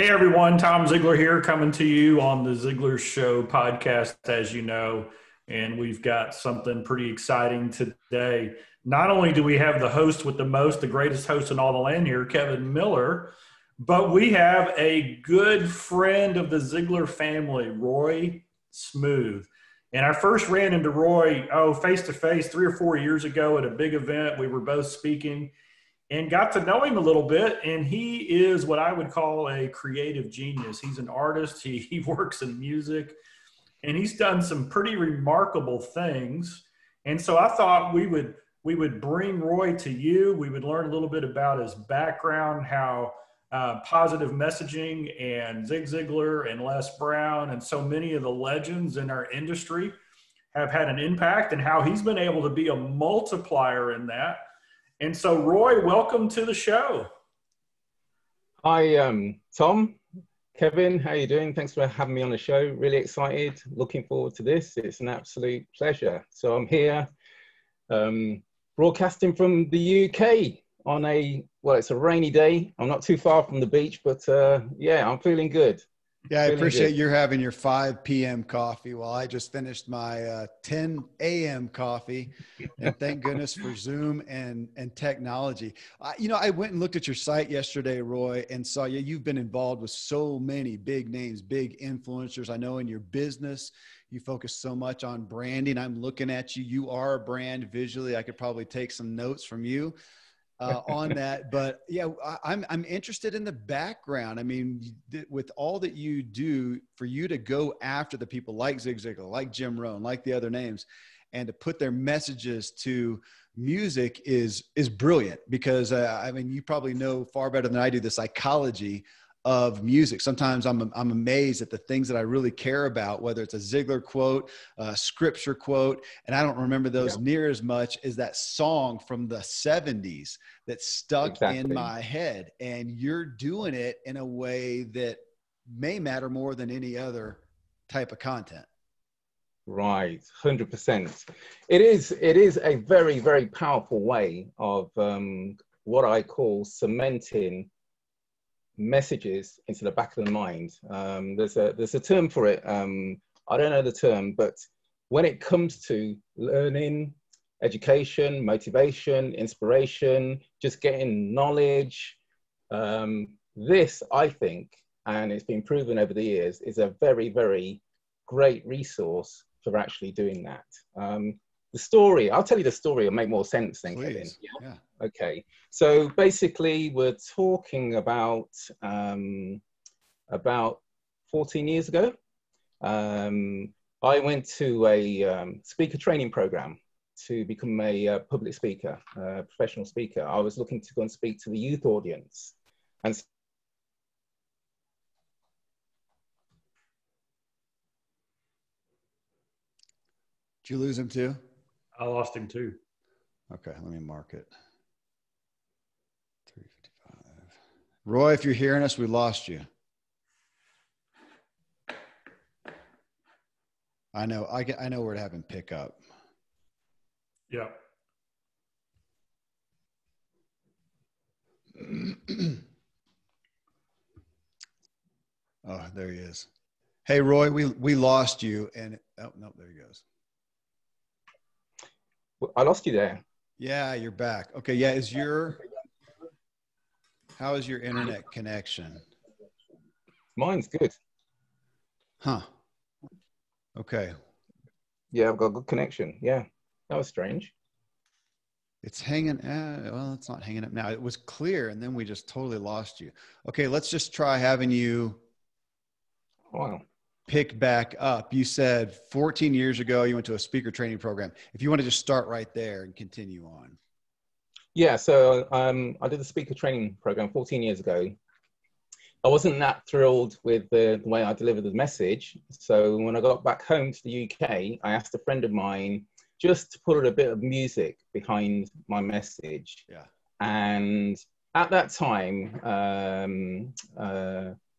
Hey everyone, Tom Ziglar here, coming to you on the Ziglar Show podcast, as you know, and we've got something pretty exciting today. Not only do we have the host with the most, the greatest host in all the land here, Kevin Miller, but we have a good friend of the Ziglar family, Roy Smoothe. And I first ran into Roy, face to face 3 or 4 years ago at a big event. We were both speaking and got to know him a little bit. And he is what I would call a creative genius. He's an artist. He works in music, and he's done some pretty remarkable things. And so I thought we would bring Roy to you. We would learn a little bit about his background, how positive messaging and Zig Ziglar and Les Brown and so many of the legends in our industry have had an impact, and how he's been able to be a multiplier in that. And so, Roy, welcome to the show. Hi, Tom, Kevin, how are you doing? Thanks for having me on the show. Really excited, looking forward to this. It's an absolute pleasure. So I'm here broadcasting from the UK on it's a rainy day. I'm not too far from the beach, but yeah, I'm feeling good. Yeah, I appreciate you having your 5 p.m. coffee while I just finished my 10 a.m. coffee. And thank goodness for Zoom and technology. I went and looked at your site yesterday, Roy, and saw you've been involved with so many big names, big influencers. I know in your business, you focus so much on branding. I'm looking at you. You are a brand visually. I could probably take some notes from you on that. But yeah, I'm interested in the background. I mean, with all that you do, for you to go after the people like Zig Ziglar, like Jim Rohn, like the other names, and to put their messages to music is brilliant. Because I mean, you probably know far better than I do the psychology of music. Sometimes I'm amazed at the things that I really care about, whether it's a Ziglar quote, a scripture quote, and I don't remember those near as much as that song from the 70s that stuck in my head. And you're doing it in a way that may matter more than any other type of content. Right, 100%. It is a very, very powerful way of what I call cementing messages into the back of the mind. There's a term for it. I don't know the term, but when it comes to learning, education, motivation, inspiration, just getting knowledge, this, I think, and it's been proven over the years, is a very, very great resource for actually doing that. The story, I'll tell you the story, it'll make more sense then, Kevin. Yeah. Okay. So basically, we're talking about 14 years ago. I went to a speaker training program to become a public speaker, professional speaker. I was looking to go and speak to the youth audience. And Did you lose him too? I lost him too. Okay, let me mark it. 355. Roy, if you're hearing us, we lost you. I know where to have him pick up. Yeah. Oh, there he is. Hey, Roy, we lost you, and oh no, there he goes. I lost you there. Yeah, you're back. Okay, yeah. How is your internet connection? Mine's good. Huh. Okay. Yeah, I've got a good connection. Yeah, that was strange. It's hanging. Well, it's not hanging up now. It was clear, and then we just totally lost you. Okay, let's just try having you pick back up. You said 14 years ago you went to a speaker training program. If you want to just start right there and continue on. Yeah, so I did the speaker training program 14 years ago. I wasn't that thrilled with the way I delivered the message. So when I got back home to the UK, I asked a friend of mine just to put a bit of music behind my message. Yeah. And at that time,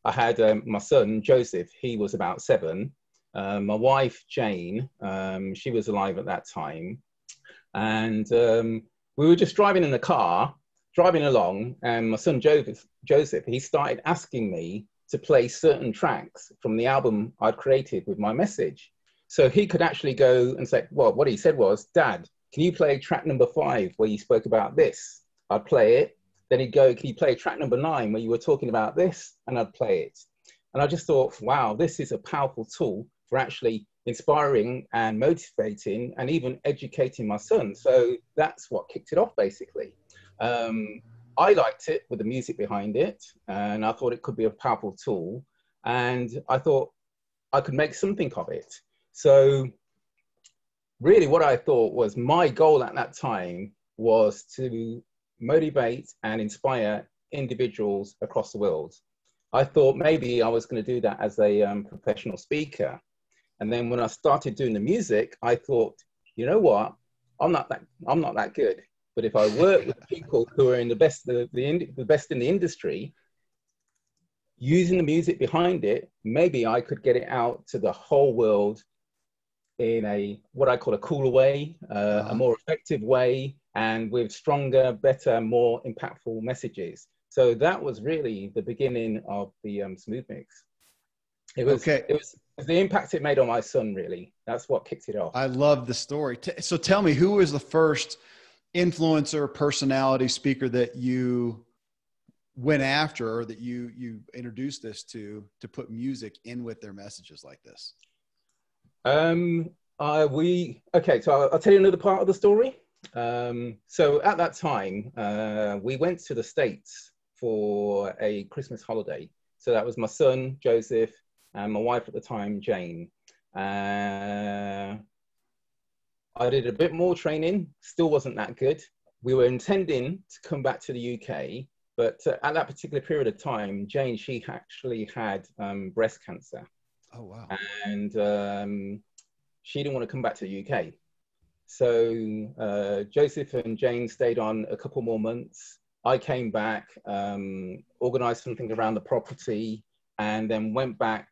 I had my son, Joseph. He was about 7. My wife, Jane, she was alive at that time. And we were just driving in the car, driving along, and my son, Joseph, he started asking me to play certain tracks from the album I'd created with my message. So he could actually go and say, well, what he said was, Dad, can you play track number 5 where you spoke about this? I'd play it. Then he'd go, can you play track number 9 where you were talking about this? And I'd play it. And I just thought, wow, this is a powerful tool for actually inspiring and motivating and even educating my son. So that's what kicked it off, basically. I liked it with the music behind it, and I thought it could be a powerful tool. And I thought I could make something of it. So really what I thought was my goal at that time was to motivate and inspire individuals across the world. I thought maybe I was going to do that as a professional speaker. And then when I started doing the music, I thought, you know what? I'm not that good. But if I work with people who are in the best in the industry, using the music behind it, maybe I could get it out to the whole world in a what I call a cooler way, a more effective way, and with stronger, better, more impactful messages. So that was really the beginning of the Smoothe Mix. It was the impact it made on my son, really. That's what kicked it off. I love the story. So tell me, who was the first influencer, personality, speaker that you went after, or that you introduced this to put music in with their messages like this? So I'll tell you another part of the story. So at that time, we went to the States for a Christmas holiday. So that was my son, Joseph, and my wife at the time, Jane. I did a bit more training, still wasn't that good. We were intending to come back to the UK, but at that particular period of time, Jane, she actually had breast cancer. Oh, wow. And she didn't want to come back to the UK. So Joseph and Jane stayed on a couple more months. I came back, organized something around the property, and then went back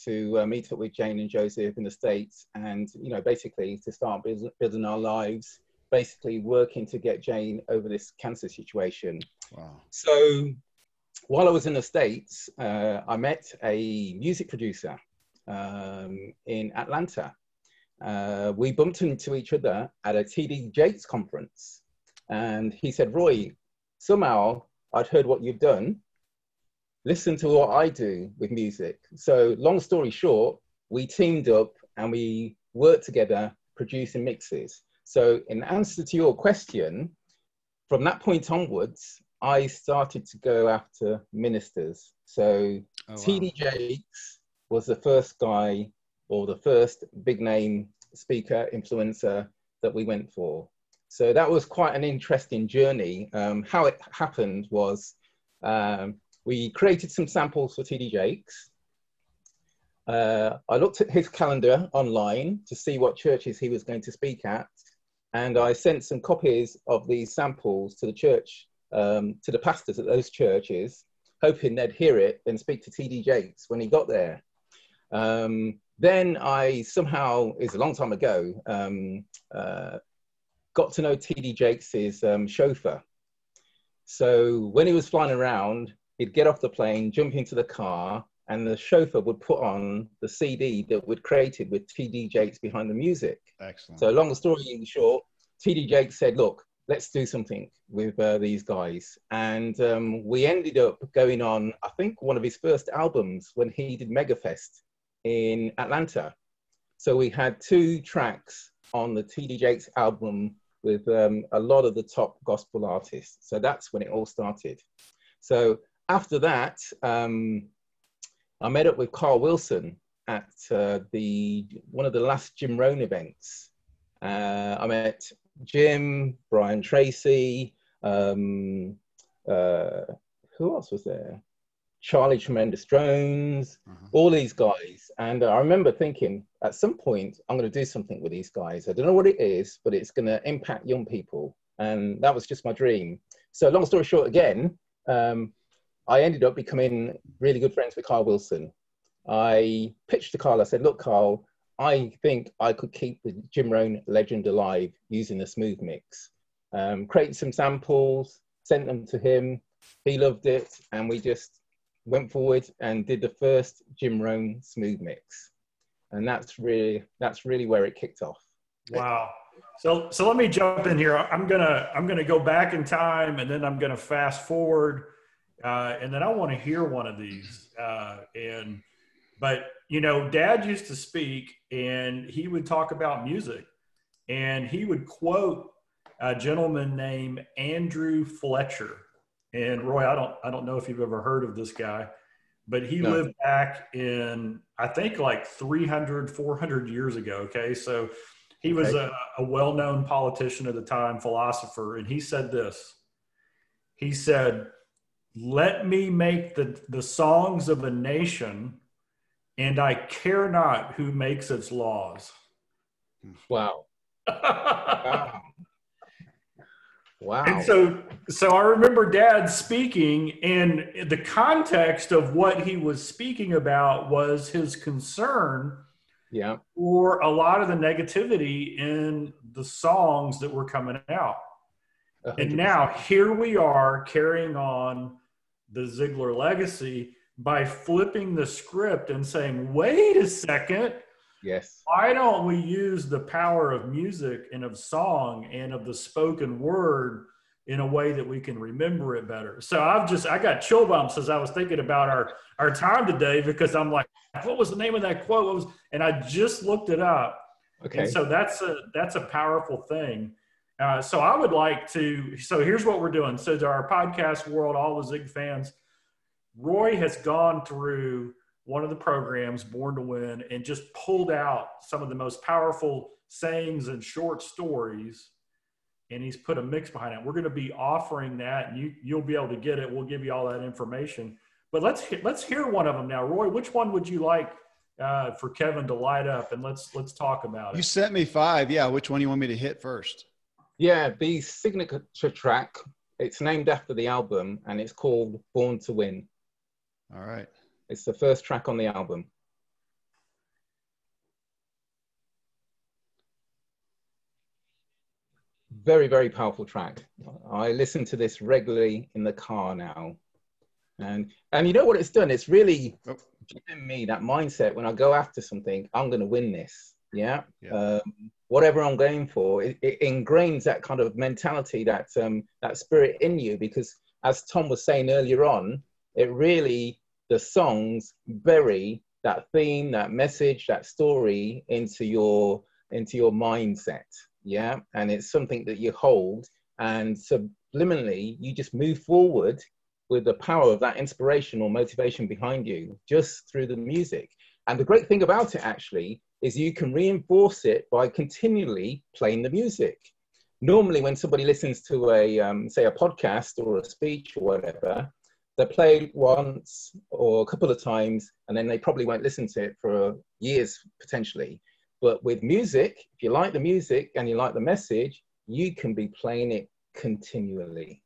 to meet up with Jane and Joseph in the States, and basically to start building our lives, basically working to get Jane over this cancer situation. Wow. So while I was in the States, I met a music producer in Atlanta. We bumped into each other at a TD Jakes conference, and he said, Roy, somehow I'd heard what you've done. Listen to what I do with music. So long story short, we teamed up and we worked together producing mixes. So in answer to your question, from that point onwards, I started to go after ministers. So TD Jakes was the first guy, or the first big name speaker, influencer that we went for. So that was quite an interesting journey. How it happened was we created some samples for TD Jakes. I looked at his calendar online to see what churches he was going to speak at. And I sent some copies of these samples to the church, to the pastors at those churches, hoping they'd hear it and speak to TD Jakes when he got there. Then I somehow, it's a long time ago, got to know TD Jakes' chauffeur. So when he was flying around, he'd get off the plane, jump into the car, and the chauffeur would put on the CD that we'd created with TD Jakes behind the music. Excellent. So long story short, TD Jakes said, look, let's do something with these guys. And we ended up going on, I think, one of his first albums when he did Megafest in Atlanta. So we had 2 tracks on the TD Jakes album with a lot of the top gospel artists. So that's when it all started. So after that, I met up with Carl Wilson at one of the last Jim Rohn events. I met Jim, Brian Tracy, who else was there? Charlie Tremendous Jones, all these guys. And I remember thinking, at some point, I'm going to do something with these guys. I don't know what it is, but it's going to impact young people. And that was just my dream. So long story short, again, I ended up becoming really good friends with Carl Wilson. I pitched to Carl, I said, look, Carl, I think I could keep the Jim Rohn legend alive using the Smoothe Mix. Created some samples, sent them to him. He loved it. And we just went forward and did the first Jim Rohn Smoothe mix. And that's really where it kicked off. Wow. So let me jump in here. I'm gonna go back in time, and then I'm gonna fast forward, and then I want to hear one of these. But you know, Dad used to speak, and he would talk about music, and he would quote a gentleman named Andrew Fletcher. And Roy, I don't know if you've ever heard of this guy, but he No. lived back in, I think, like 300, 400 years ago. Okay. So he was a well-known politician at the time, philosopher. And he said this, he said, "Let me make the songs of a nation, and I care not who makes its laws." Wow. Wow. Wow. And so I remember Dad speaking, and the context of what he was speaking about was his concern for a lot of the negativity in the songs that were coming out. 100%. And now here we are carrying on the Ziglar legacy by flipping the script and saying, wait a second. Yes. Why don't we use the power of music and of song and of the spoken word in a way that we can remember it better? So I got chill bumps as I was thinking about our time today, because I'm like, what was the name of that quote? And I just looked it up. Okay. And so that's a powerful thing. So I would like to, so here's what we're doing. So to our podcast world, all the Zig fans, Roy has gone through one of the programs, Born to Win, and just pulled out some of the most powerful sayings and short stories, and he's put a mix behind it. We're going to be offering that, and you'll be able to get it. We'll give you all that information. But let's hear one of them now. Roy, which one would you like for Kevin to light up, and let's talk about it. You sent me 5. Yeah, which one do you want me to hit first? Yeah, the signature track, it's named after the album, and it's called Born to Win. All right. It's the first track on the album. Very, very powerful track. I listen to this regularly in the car now. And you know what it's done? It's really given me that mindset when I go after something, I'm going to win this. Yeah. Whatever I'm going for, it ingrains that kind of mentality, that spirit in you, because as Tom was saying earlier on, it really, the songs bury that theme, that message, that story into your mindset. Yeah. And it's something that you hold, and subliminally, you just move forward with the power of that inspiration or motivation behind you just through the music. And the great thing about it actually is you can reinforce it by continually playing the music. Normally when somebody listens to say a podcast or a speech or whatever, they play it once or a couple of times, and then they probably won't listen to it for years potentially. But with music, if you like the music and you like the message, you can be playing it continually.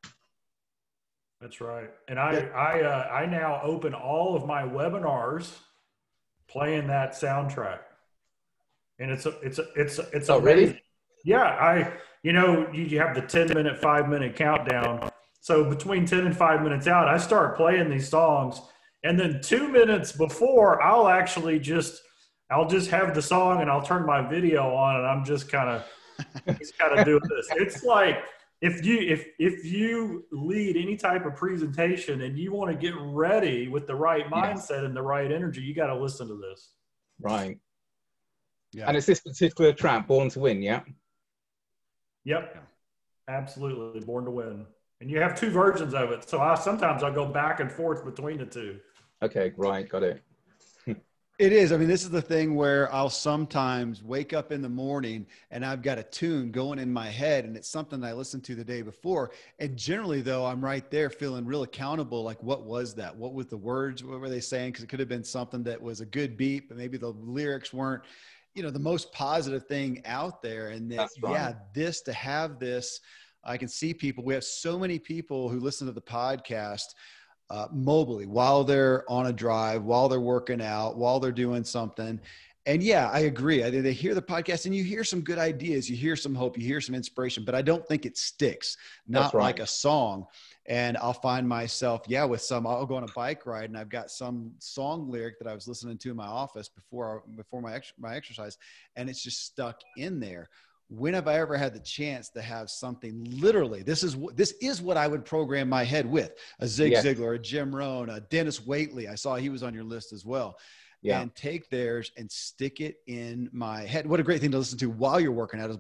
That's right. And I now open all of my webinars playing that soundtrack, and it's Oh, amazing. really? Yeah, you have the 10-minute, 5-minute countdown. So between 10 and 5 minutes out, I start playing these songs, and then 2 minutes before, I'll just have the song and I'll turn my video on, and I'm just kind of doing this. It's like, if you lead any type of presentation and you want to get ready with the right mindset and the right energy, you got to listen to this. Right. Yeah. And it's this particular track, Born to Win, yeah? Yep. Yeah. Absolutely. Born to Win. And you have 2 versions of it. So sometimes I'll go back and forth between the 2. Okay, right. Got it. It is. I mean, this is the thing where I'll sometimes wake up in the morning and I've got a tune going in my head, and it's something I listened to the day before. And generally, though, I'm right there feeling real accountable. Like, what was that? What was the words? What were they saying? Because it could have been something that was a good beat, but maybe the lyrics weren't, the most positive thing out there. And that, right. To have this, I can see people. We have so many people who listen to the podcast mobily while they're on a drive, while they're working out, while they're doing something. And yeah, I agree. I think they hear the podcast and you hear some good ideas, you hear some hope, you hear some inspiration, but I don't think it sticks, That's not right. like a song. And I'll find myself, yeah, with some, I'll go on a bike ride and I've got some song lyric that I was listening to in my office before my exercise, and it's just stuck in there. When have I ever had the chance to have something literally, this is what I would program my head with, a Zig Yes. Ziglar, a Jim Rohn, a Dennis Waitley. I saw he was on your list as well. Yeah. And take theirs and stick it in my head. What a great thing to listen to while you're working out, as a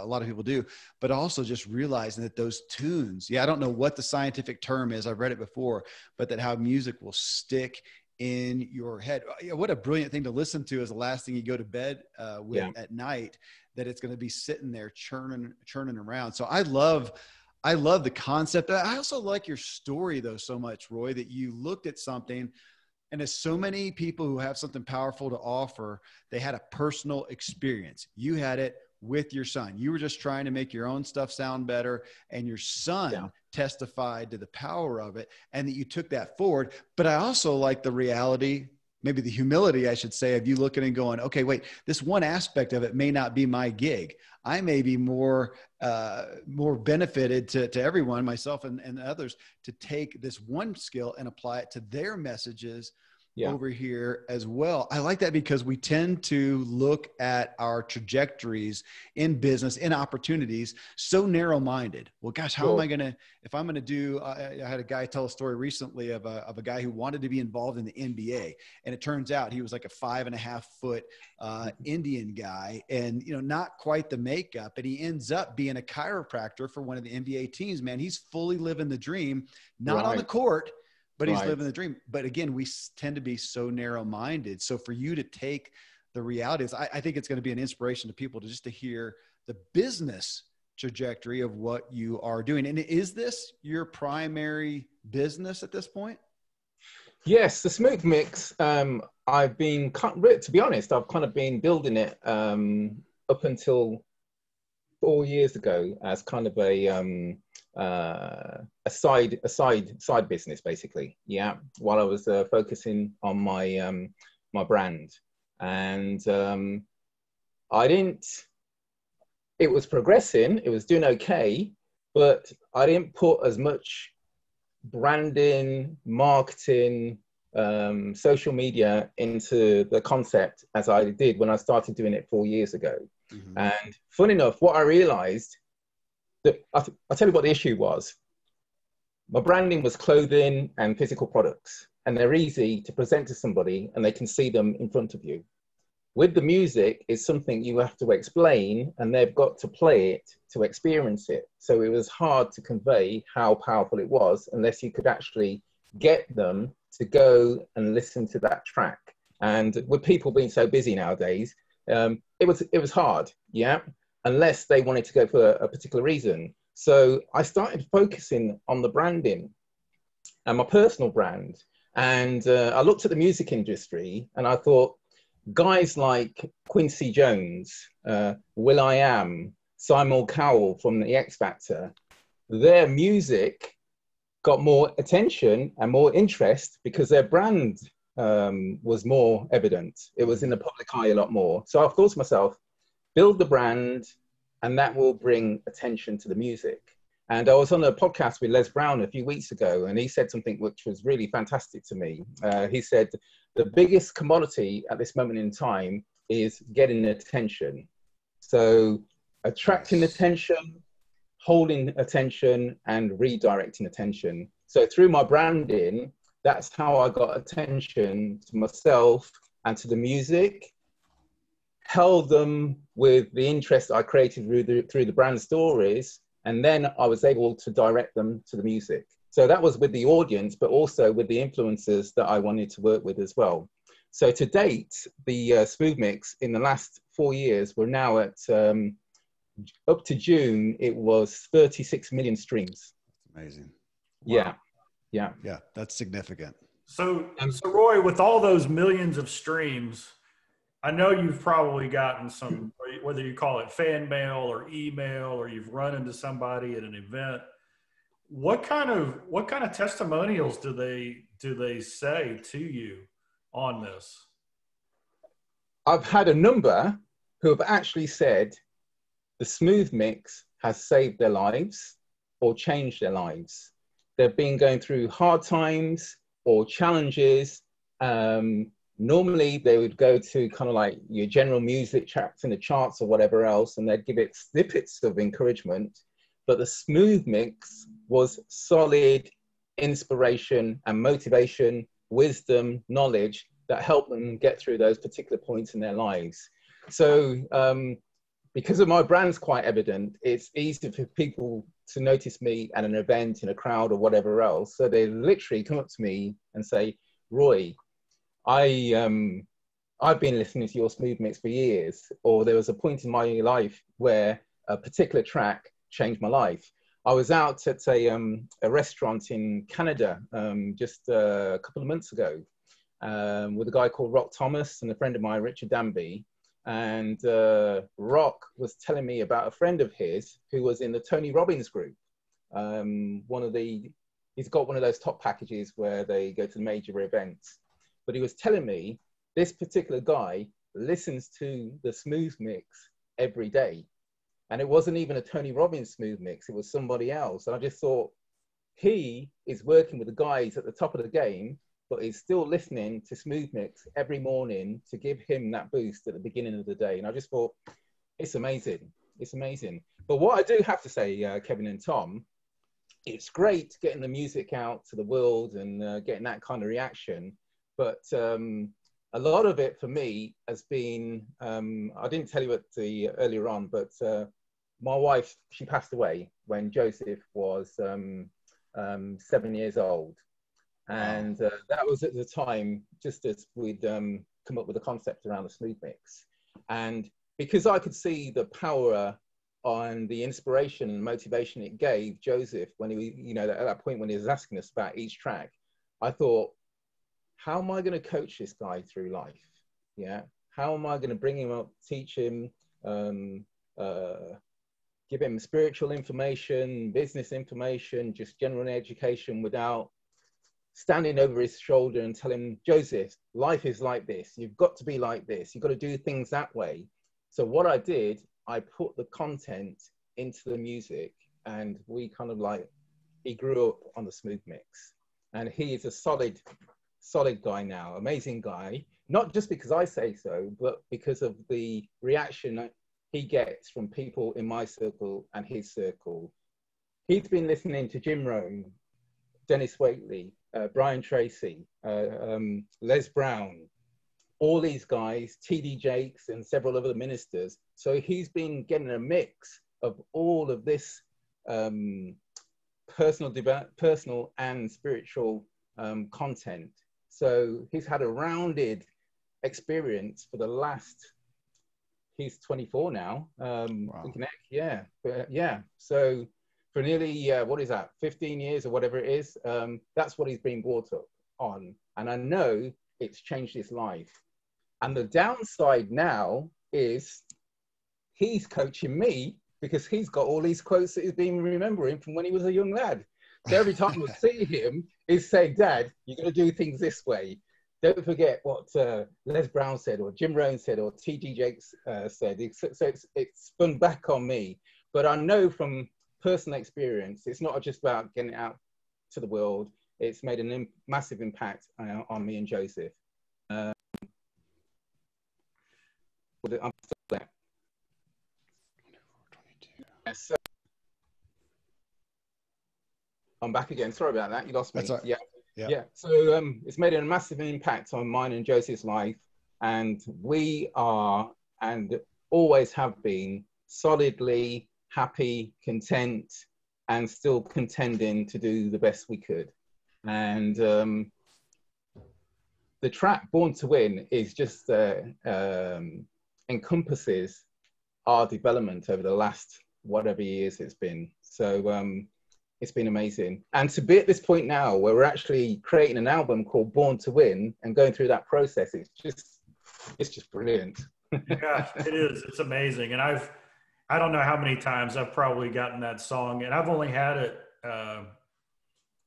lot of people do, but also just realizing that those tunes, yeah, I don't know what the scientific term is. I've read it before, but that how music will stick in your head. What a brilliant thing to listen to as the last thing you go to bed with at night, that it's going to be sitting there churning around. So I love the concept. I also like your story though so much, Roy, that you looked at something. And as so many people who have something powerful to offer, they had a personal experience. You had it with your son. You were just trying to make your own stuff sound better, and your son testified to the power of it, and that you took that forward. But I also like the reality, maybe the humility, I should say, of you looking and going, okay, wait, this one aspect of it may not be my gig. I may be more benefited to everyone, myself and others, to take this one skill and apply it to their messages over here as well. I like that because we tend to look at our trajectories in business, in opportunities, so narrow-minded. Well, gosh, how am I going to, if I'm going to do, I had a guy tell a story recently of a guy who wanted to be involved in the NBA. And it turns out he was like a 5.5 foot Indian guy, and, you know, not quite the makeup. And he ends up being a chiropractor for one of the NBA teams, man. He's fully living the dream, not on the court, but he's living the dream. But again, we tend to be so narrow-minded. So for you to take the realities, I think it's going to be an inspiration to people to hear the business trajectory of what you are doing. And is this your primary business at this point? Yes, the Smoothe Mix. I've been, to be honest, I've kind of been building it up until 4 years ago as kind of a side business, basically. Yeah, while I was focusing on my my brand, and I didn't. It was progressing. It was doing okay, but I didn't put as much branding, marketing, social media into the concept as I did when I started doing it 4 years ago. Mm-hmm. And fun enough, what I realized, that I'll tell you what the issue was. My branding was clothing and physical products, and they're easy to present to somebody and they can see them in front of you. With the music, it's something you have to explain, and they've got to play it to experience it. So it was hard to convey how powerful it was unless you could actually get them to go and listen to that track. And with people being so busy nowadays, it was hard, unless they wanted to go for a particular reason. So I started focusing on the branding and my personal brand. And I looked at the music industry and I thought, guys like Quincy Jones, will.i.am, Simon Cowell from the X Factor, their music got more attention and more interest because their brand was more evident. It was in the public eye a lot more. So I thought to myself, build the brand, and that will bring attention to the music. And I was on a podcast with Les Brown a few weeks ago, and he said something which was really fantastic to me. He said, the biggest commodity at this moment in time is getting attention. So attracting attention, holding attention, and redirecting attention. So through my branding, that's how I got attention to myself and to the music, held them with the interest I created through the brand stories, and then I was able to direct them to the music. So that was with the audience, but also with the influencers that I wanted to work with as well. So to date, the Smoothe Mix in the last 4 years, we're now at, up to June, it was 36 million streams. Amazing. Wow. Yeah. That's significant. So Roy, with all those millions of streams, I know you've probably gotten some, whether you call it fan mail or email, or you've run into somebody at an event. What kind of testimonials do they say to you on this? I've had a number who have actually said the Smoothe mix has saved their lives or changed their lives. They've been going through hard times or challenges. Normally they would go to kind of like your general music tracks in the charts or whatever else, and they'd give it snippets of encouragement. But the Smoothe mix was solid inspiration and motivation, wisdom, knowledge that helped them get through those particular points in their lives. So because of my brand's quite evident, it's easy for people to notice me at an event, in a crowd or whatever else. So they literally come up to me and say, Roy, I've been listening to your Smoothe mix for years, or there was a point in my life where a particular track changed my life. I was out at a restaurant in Canada just a couple of months ago with a guy called Rock Thomas and a friend of mine, Richard Danby. And Rock was telling me about a friend of his who was in the Tony Robbins group. He's got one of those top packages where they go to major events. But he was telling me this particular guy listens to the Smoothe mix every day. And it wasn't even a Tony Robbins Smoothe mix, it was somebody else. And I just thought, he is working with the guys at the top of the game, but he's still listening to Smoothe mix every morning to give him that boost at the beginning of the day. And I just thought, it's amazing. It's amazing. But what I do have to say, Kevin and Tom, it's great getting the music out to the world and getting that kind of reaction. But a lot of it for me has been, I didn't tell you earlier on, but my wife, she passed away when Joseph was 7 years old. And that was at the time, just as we'd come up with the concept around the Smoothe mix. And because I could see the power and the inspiration and motivation it gave Joseph when he, you know, at that point when he was asking us about each track, I thought, how am I going to coach this guy through life? Yeah. How am I going to bring him up, teach him, give him spiritual information, business information, just general education without standing over his shoulder and telling him, Joseph, life is like this. You've got to be like this. You've got to do things that way. So what I did, I put the content into the music, and we kind of like, he grew up on the Smoothe mix, and he is a solid guy now, amazing guy, not just because I say so, but because of the reaction that he gets from people in my circle and his circle. He's been listening to Jim Rohn, Dennis Waitley, Brian Tracy, Les Brown, all these guys, T.D. Jakes and several other ministers. So he's been getting a mix of all of this personal and spiritual content. So he's had a rounded experience for the last, he's 24 now. Wow. Yeah, yeah. So for nearly, what is that, 15 years or whatever it is, that's what he's been brought up on. And I know it's changed his life. And the downside now is he's coaching me because he's got all these quotes that he's been remembering from when he was a young lad. So every time I see him, he's saying, Dad, you're going to do things this way. Don't forget what Les Brown said, or Jim Rohn said, or T.D. Jakes said. So it's spun back on me. But I know from personal experience, it's not just about getting it out to the world. It's made a massive impact on me and Joseph. I'm still there. So I'm back again. Sorry about that. You lost me. Right. Yeah. So it's made a massive impact on mine and Joseph's life. And we are, and always have been, solidly happy, content, and still contending to do the best we could. And the track Born to Win is just encompasses our development over the last whatever years it's been. So it's been amazing. And to be at this point now where we're actually creating an album called Born to Win and going through that process, it's just brilliant. Yeah, it is. It's amazing. And I don't know how many times I've probably gotten that song, and I've only had it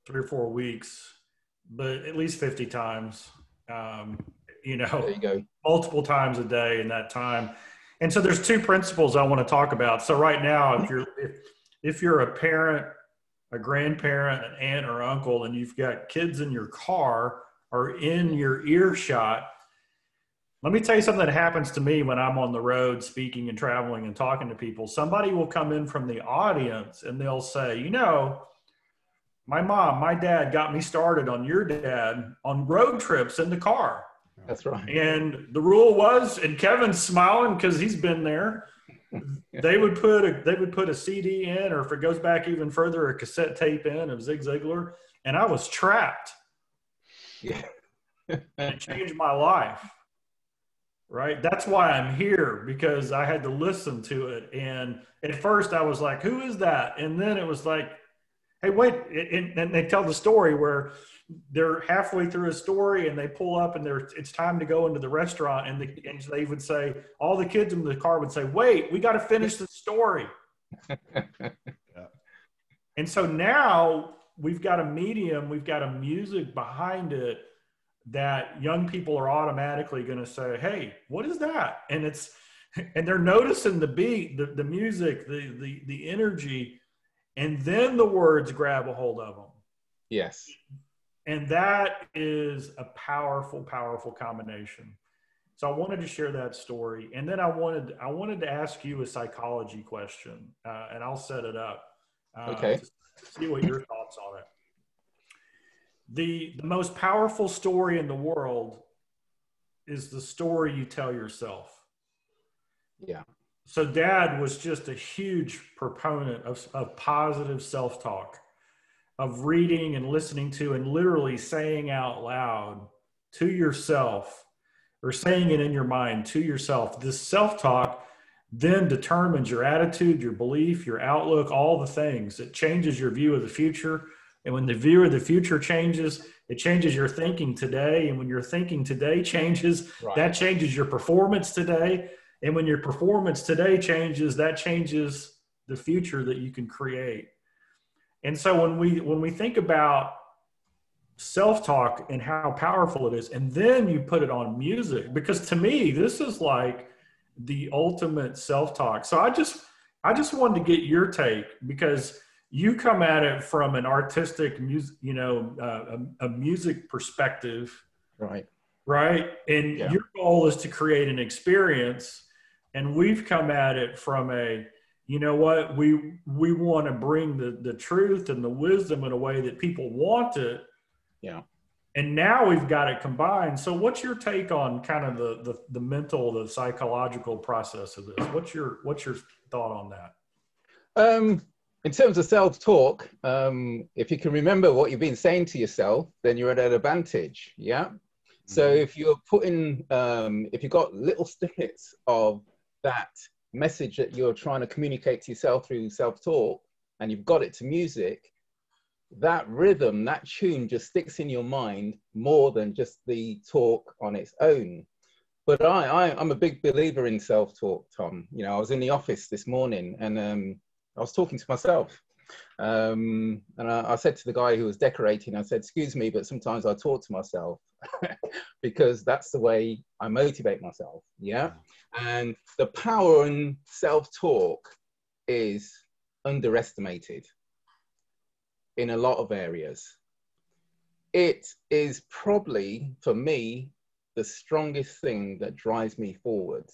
3 or 4 weeks, but at least 50 times. There you go. multiple times a day in that time. And so there's two principles I want to talk about. So right now, if you're a parent, a grandparent, an aunt or uncle, and you've got kids in your car or in your earshot, let me tell you something that happens to me when I'm on the road speaking and traveling and talking to people. Somebody will come in from the audience and they'll say, my mom, my dad got me started on your dad on road trips in the car. That's right. And the rule was, and Kevin's smiling because he's been there, they would put a CD in, or if it goes back even further, a cassette tape in of Zig Ziglar, and I was trapped. Yeah. It changed my life. Right. That's why I'm here, because I had to listen to it. And at first I was like, who is that? And then it was like, hey, wait. And they tell the story where they're halfway through a story and they pull up and it's time to go into the restaurant. And they would say, all the kids in the car would say, wait, we got to finish the story. Yeah. And so now we've got a medium, we've got a music behind it that young people are automatically going to say, hey, what is that? And they're noticing the beat, the music, the energy, and then the words grab a hold of them. Yes. And that is a powerful, powerful combination. So I wanted to share that story. And then I wanted to ask you a psychology question, and I'll set it up Okay. to see what your thoughts on it. The most powerful story in the world is the story you tell yourself. Yeah. So Dad was just a huge proponent of positive self-talk, of reading and listening to and literally saying out loud to yourself, or saying it in your mind to yourself. This self-talk then determines your attitude, your belief, your outlook, all the things. It changes your view of the future. And when the view of the future changes, it changes your thinking today. And when your thinking today changes, right, that changes your performance today. And when your performance today changes, that changes the future that you can create. And so when we think about self-talk and how powerful it is, and then you put it on music, because to me, this is like the ultimate self-talk. So I just wanted to get your take, because you come at it from an artistic music, a music perspective. Right. Right. And yeah. Your goal is to create an experience. And we've come at it from we want to bring the truth and the wisdom in a way that people want it. Yeah. And now we've got it combined. So what's your take on kind of the mental, the psychological process of this? What's your thought on that? In terms of self-talk, if you can remember what you've been saying to yourself, then you're at an advantage. Yeah. So if you're if you've got little snippets of that message that you're trying to communicate to yourself through self-talk, and you've got it to music, that rhythm, that tune just sticks in your mind more than just the talk on its own. But I'm a big believer in self-talk, Tom. I was in the office this morning and I was talking to myself. And I said to the guy who was decorating, I said, excuse me, but sometimes I talk to myself because that's the way I motivate myself. Yeah. And the power in self-talk is underestimated in a lot of areas. It is probably, for me, the strongest thing that drives me forward.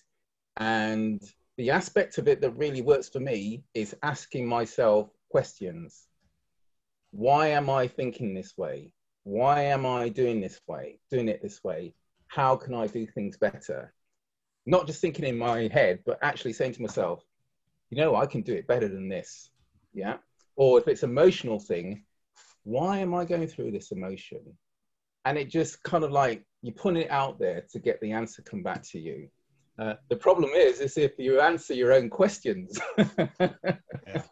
And the aspect of it that really works for me is asking myself questions. Why am I thinking this way? Why am I doing it this way? How can I do things better? Not just thinking in my head, but actually saying to myself, I can do it better than this. Yeah. Or if it's an emotional thing, why am I going through this emotion? And it just kind of like you put it out there to get the answer come back to you. The problem is if you answer your own questions. Yeah.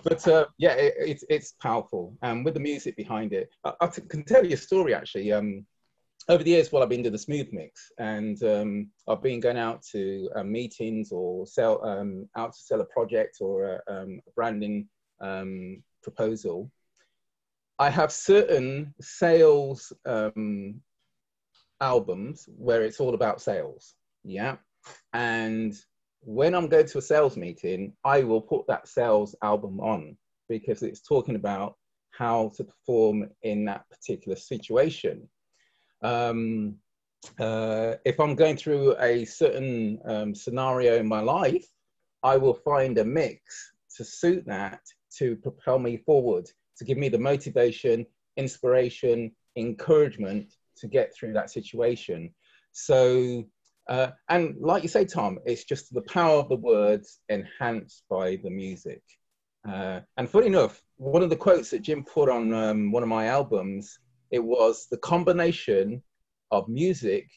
But it's powerful. And with the music behind it, I can tell you a story actually. Over the years, I've been to the Smoothe mix, and I've been going out to meetings or out to sell a project or a branding proposal. I have certain sales albums where it's all about sales. Yeah. And when I'm going to a sales meeting, I will put that sales album on because it's talking about how to perform in that particular situation. If I'm going through a certain scenario in my life, I will find a mix to suit that, to propel me forward, to give me the motivation, inspiration, encouragement to get through that situation. So, and like you say, Tom, it's just the power of the words enhanced by the music. And funny enough, one of the quotes that Jim put on one of my albums, it was the combination of music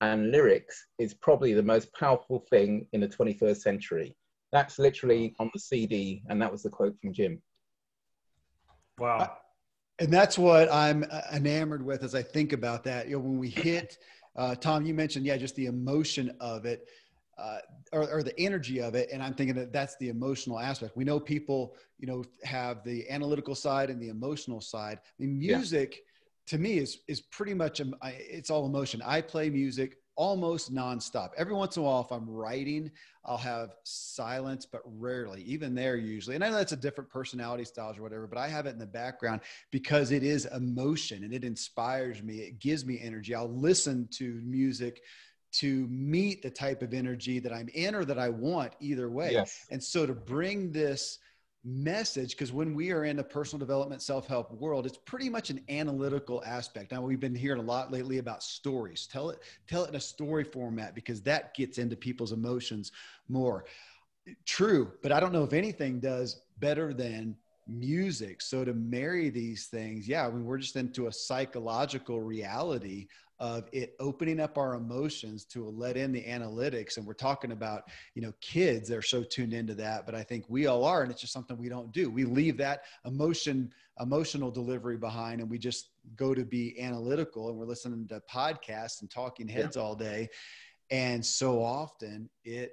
and lyrics is probably the most powerful thing in the 21st century. That's literally on the CD, and that was the quote from Jim. Wow. And that's what I'm enamored with as I think about that. You know, when we hit, Tom, you mentioned, yeah, just the emotion of it, or the energy of it. And I'm thinking that that's the emotional aspect. We know people, you know, have the analytical side and the emotional side. I mean, music to me is pretty much, it's all emotion. I play music almost nonstop. Every once in a while, if I'm writing, I'll have silence, but rarely, even there usually. And I know that's a different personality styles or whatever, but I have it in the background because it is emotion and it inspires me. It gives me energy. I'll listen to music to meet the type of energy that I'm in or that I want either way. Yes. And so to bring this message, because when we are in a personal development self-help world, it's pretty much an analytical aspect. Now we've been hearing a lot lately about stories. Tell it in a story format, because that gets into people's emotions more. True, but I don't know if anything does better than music. So to marry these things, yeah, I mean, we're just into a psychological reality of it opening up our emotions to let in the analytics. And we're talking about, you know, kids, they're so tuned into that, but I think we all are. And it's just something we don't do. We leave that emotional delivery behind, and we just go to be analytical, and we're listening to podcasts and talking heads all day. And so often it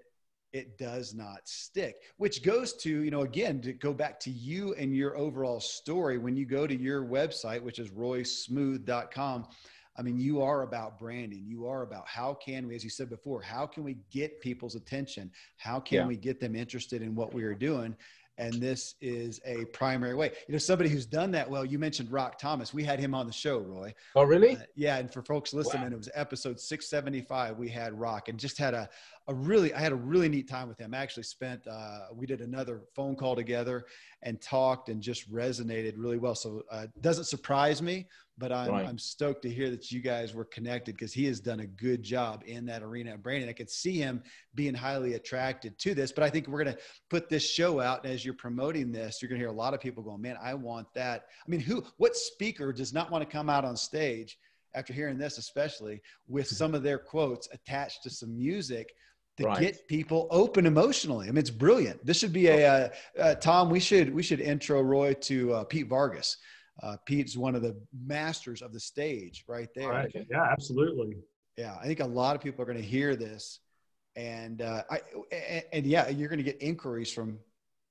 does not stick, which goes to, you know, again, to go back to you and your overall story. When you go to your website, which is roysmooth.com, I mean, you are about branding. You are about how can we, as you said before, how can we get people's attention? How can we get them interested in what we are doing? And this is a primary way. You know, somebody who's done that well, you mentioned Rock Thomas. We had him on the show, Roy. Oh, really? Yeah. And for folks listening, it was episode 675. We had Rock, and just had I had a really neat time with him. I actually spent, we did another phone call together and talked and just resonated really well. So it doesn't surprise me, but I'm stoked to hear that you guys were connected, because he has done a good job in that arena of branding. I could see him being highly attracted to this, but I think we're going to put this show out. And as you're promoting this, you're going to hear a lot of people going, man, I want that. I mean, what speaker does not want to come out on stage after hearing this, especially with some of their quotes attached to some music to get people open emotionally? I mean, it's brilliant. This should be Tom, we should intro Roy to Pete Vargas. Pete's one of the masters of the stage right there. Right. Yeah, absolutely. Yeah. I think a lot of people are going to hear this, and yeah, you're going to get inquiries from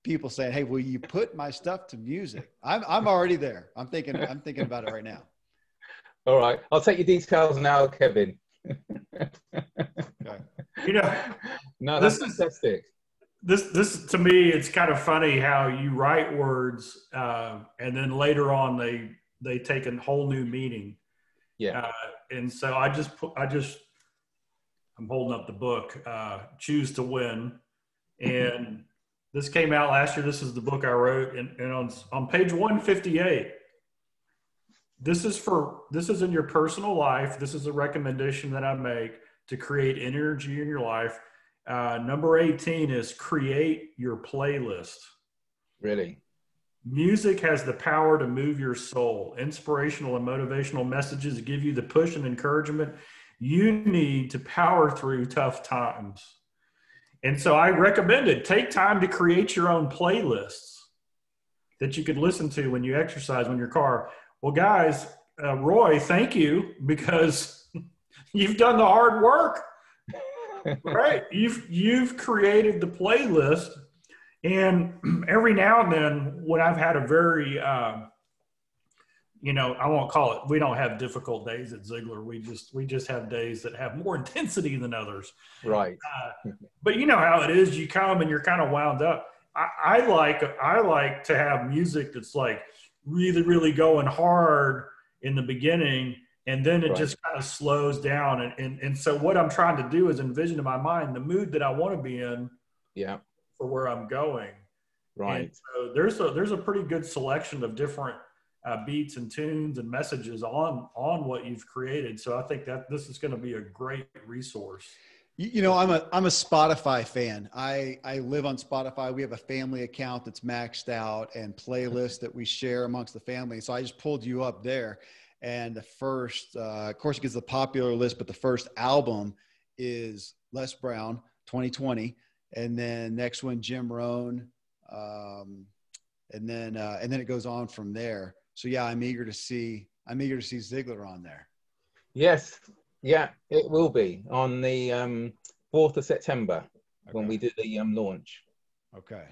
people saying, hey, will you put my stuff to music? I'm already there. I'm thinking about it right now. All right. I'll take your details now, Kevin. Okay. You know, no, that's fantastic. This to me, it's kind of funny how you write words and then later on they take a whole new meaning. Yeah. And so I'm holding up the book, Choose to Win. And this came out last year. This is the book I wrote. And on page 158, this is in your personal life. This is a recommendation that I make to create energy in your life. Number 18 is create your playlist. Really? Music has the power to move your soul. Inspirational and motivational messages give you the push and encouragement you need to power through tough times. And so I recommend it. Take time to create your own playlists that you could listen to when you exercise in your car. Well, guys, Roy, thank you, because you've done the hard work. Right. You've created the playlist, and every now and then when I've had a very, I won't call it, we don't have difficult days at Ziglar. We just have days that have more intensity than others. Right. But you know how it is. You come and you're kind of wound up. I like to have music that's like really, really going hard in the beginning, and then it just kind of slows down. And so what I'm trying to do is envision in my mind the mood that I want to be in for where I'm going. Right. And so there's a pretty good selection of different beats and tunes and messages on what you've created. So I think that this is going to be a great resource. I'm a Spotify fan. I live on Spotify. We have a family account that's maxed out and playlists that we share amongst the family. So I just pulled you up there. And the first, of course, it gets the popular list, but the first album is Les Brown, 2020. And then next one, Jim Rohn. And then it goes on from there. So yeah, I'm eager to see Ziglar on there. Yes. Yeah, it will be on the 4th of September when we do the launch. Okay.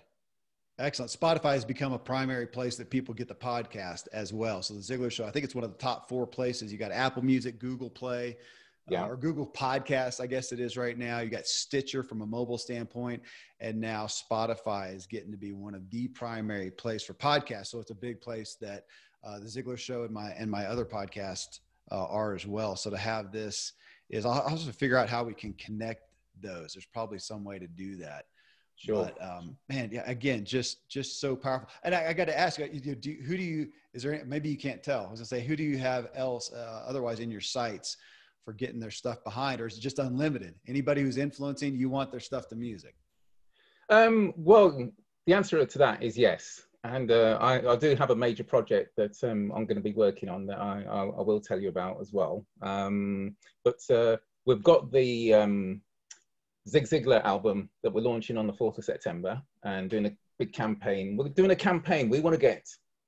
Excellent. Spotify has become a primary place that people get the podcast as well. So the Ziglar Show, I think it's one of the top 4 places. You got Apple Music, Google Play, or Google Podcasts, I guess it is right now. You got Stitcher from a mobile standpoint, and now Spotify is getting to be one of the primary place for podcasts. So it's a big place that the Ziglar Show and my other podcast are as well. So to have this is, I'll have to figure out how we can connect those. There's probably some way to do that. Sure. But man, yeah, again, just so powerful. And I got to ask you, maybe you can't tell. I was gonna say, who do you have else otherwise in your sights for getting their stuff behind, or is it just unlimited? Anybody who's influencing, you want their stuff to music? Well, the answer to that is yes. And I do have a major project that I'm going to be working on that I will tell you about as well. But we've got the Zig Ziglar album that we're launching on the 4th of September and doing a big campaign. We're doing a campaign. We want to get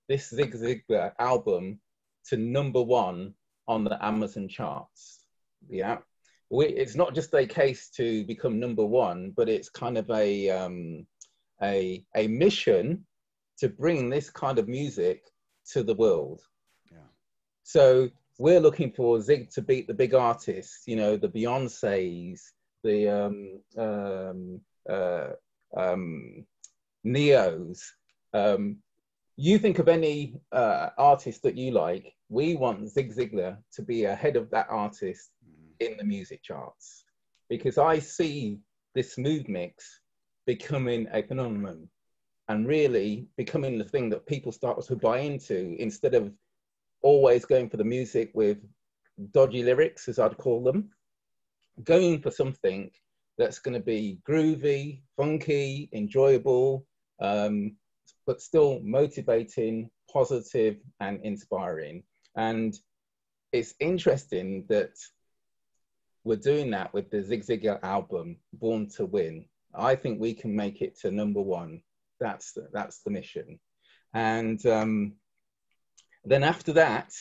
this Zig Ziglar album to #1 on the Amazon charts. Yeah. It's not just a case to become #1, but it's kind of a mission to bring this kind of music to the world. Yeah. So we're looking for Zig to beat the big artists, the Beyoncés, the Neos. You think of any artist that you like, we want Zig Ziglar to be ahead of that artist in the music charts, because I see this Smoothe mix becoming a phenomenon and really becoming the thing that people start to buy into, instead of always going for the music with dodgy lyrics, as I'd call them, going for something that's going to be groovy, funky, enjoyable, but still motivating, positive, and inspiring. And it's interesting that we're doing that with the Zig Ziglar album, Born to Win. I think we can make it to #1. That's the mission. And then after that,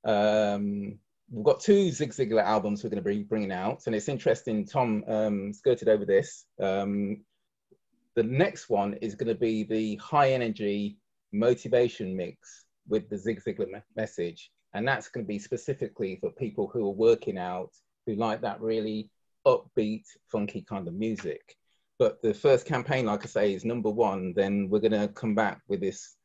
we've got 2 Zig Ziglar albums we're going to be bringing out. And it's interesting, Tom skirted over this. The next one is going to be the high energy motivation mix with the Zig Ziglar message. And that's going to be specifically for people who are working out, who like that really upbeat, funky kind of music. But the first campaign, like I say, is #1. Then we're going to come back with this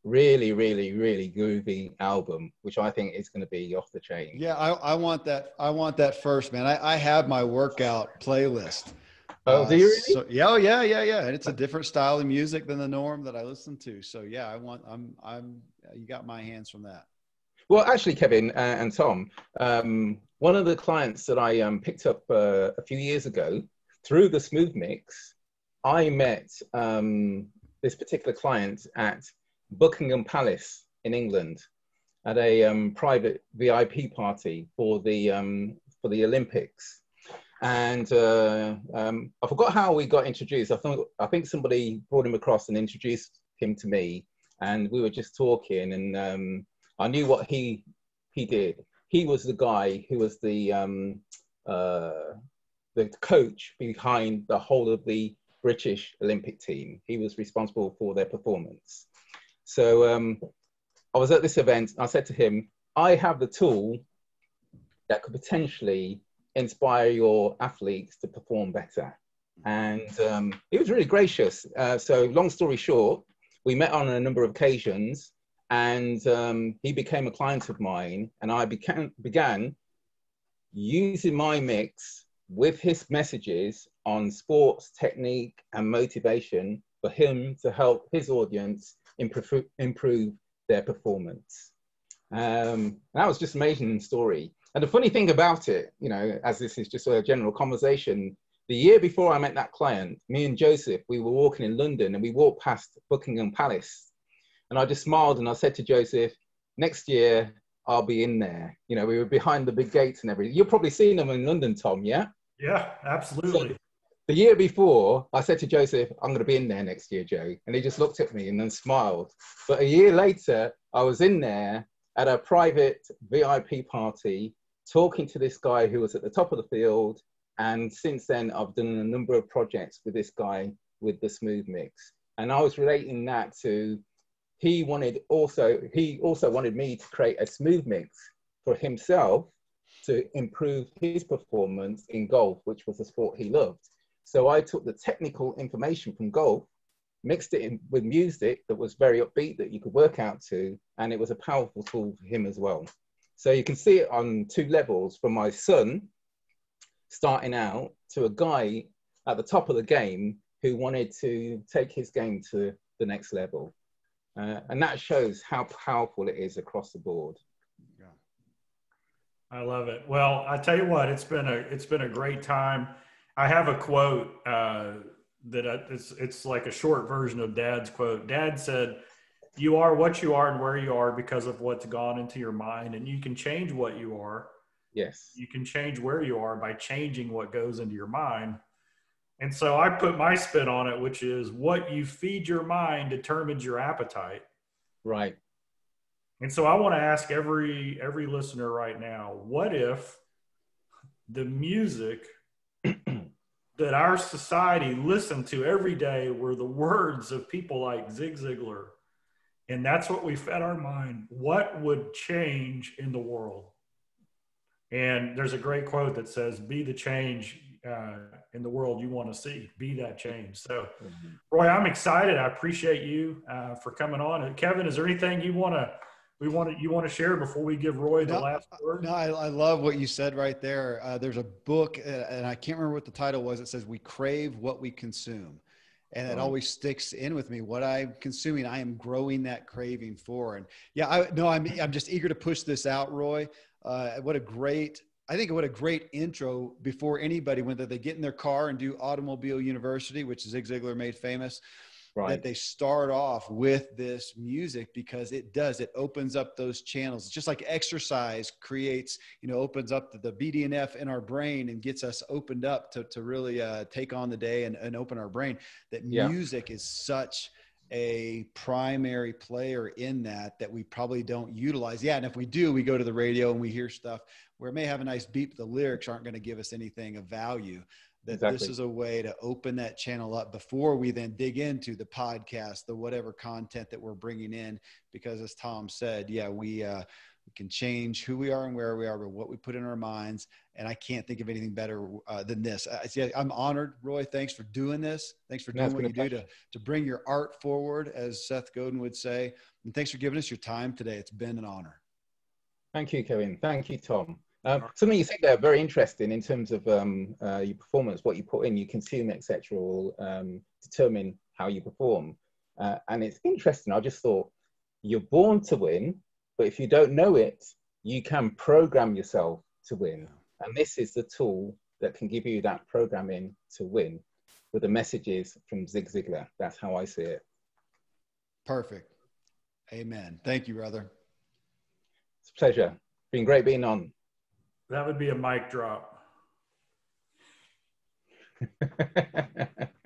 really, really, really groovy album, which I think is going to be off the chain. Yeah, I want that. I want that first, man. I have my workout playlist. Oh, do you really? So, yeah. And it's a different style of music than the norm that I listen to. So yeah, you got my hands from that. Well, actually, Kevin and Tom, one of the clients that I picked up a few years ago through the Smoothe mix, I met this particular client at Buckingham Palace in England at a private VIP party for the Olympics. And I forgot how we got introduced. I think somebody brought him across and introduced him to me, and we were just talking, and I knew what he did. He was the guy who was the coach behind the whole of the British Olympic team. He was responsible for their performance. So I was at this event. I said to him, I have the tool that could potentially inspire your athletes to perform better. And he was really gracious. So long story short, we met on a number of occasions, and he became a client of mine, and I began using my mix with his messages on sports, technique, and motivation for him to help his audience improve their performance. That was just an amazing story. And the funny thing about it, you know, as this is just a general conversation, the year before I met that client, me and Joseph, we were walking in London and we walked past Buckingham Palace. And I just smiled and I said to Joseph, next year, I'll be in there. You know, we were behind the big gates and everything. You've probably seen them in London, Tom, yeah? Yeah, absolutely. So the year before, I said to Joseph, I'm going to be in there next year, Joe. And he just looked at me and then smiled. But a year later, I was in there at a private VIP party, talking to this guy who was at the top of the field. And since then, I've done a number of projects with this guy with the Smoothe mix. And I was relating that to, he also wanted me to create a Smoothe mix for himself to improve his performance in golf, which was a sport he loved. So I took the technical information from golf, mixed it in with music that was very upbeat that you could work out to, and it was a powerful tool for him as well. So you can see it on two levels, from my son starting out to a guy at the top of the game who wanted to take his game to the next level. And that shows how powerful it is across the board. Yeah. I love it. Well, I tell you what, it's been a great time. I have a quote it's like a short version of Dad's quote. Dad said, "You are what you are and where you are because of what's gone into your mind, and you can change what you are. Yes. You can change where you are by changing what goes into your mind." And so I put my spin on it, which is what you feed your mind determines your appetite. Right. And so I want to ask every listener right now, what if the music that our society listened to every day were the words of people like Zig Ziglar, and that's what we fed our mind? What would change in the world? And there's a great quote that says, "Be the change in the world you want to see. Be that change." So, Roy, I'm excited. I appreciate you for coming on. And Kevin, is there anything you want to share before we give Roy the last word? No, I love what you said right there. There's a book, and I can't remember what the title was. It says, "We crave what we consume." And it always sticks in with me. What I'm consuming, I am growing that craving for. And yeah, I'm just eager to push this out, Roy. What a great intro before anybody, whether they get in their car and do Automobile University, which Zig Ziglar made famous, Right. that they start off with this music, because it opens up those channels. It's just like exercise opens up the BDNF in our brain and gets us opened up to really take on the day and open our brain. That music is such a primary player in that we probably don't utilize. Yeah. And if we do, we go to the radio and we hear stuff where it may have a nice beat, but the lyrics aren't going to give us anything of value. This is a way to open that channel up before we then dig into the podcast, the whatever content that we're bringing in, because as Tom said, we can change who we are and where we are, but what we put in our minds. And I can't think of anything better than this. I'm honored, Roy. Thanks for doing this. Thanks for doing what you do to bring your art forward, as Seth Godin would say. And thanks for giving us your time today. It's been an honor. Thank you, Kevin. Thank you, Tom. Something you said there very interesting in terms of your performance, what you put in, you consume, etc., will determine how you perform. And it's interesting. I just thought, you're born to win, but if you don't know it, you can program yourself to win. And this is the tool that can give you that programming to win, with the messages from Zig Ziglar. That's how I see it. Perfect. Amen. Thank you, brother. It's a pleasure. Been great being on. That would be a mic drop.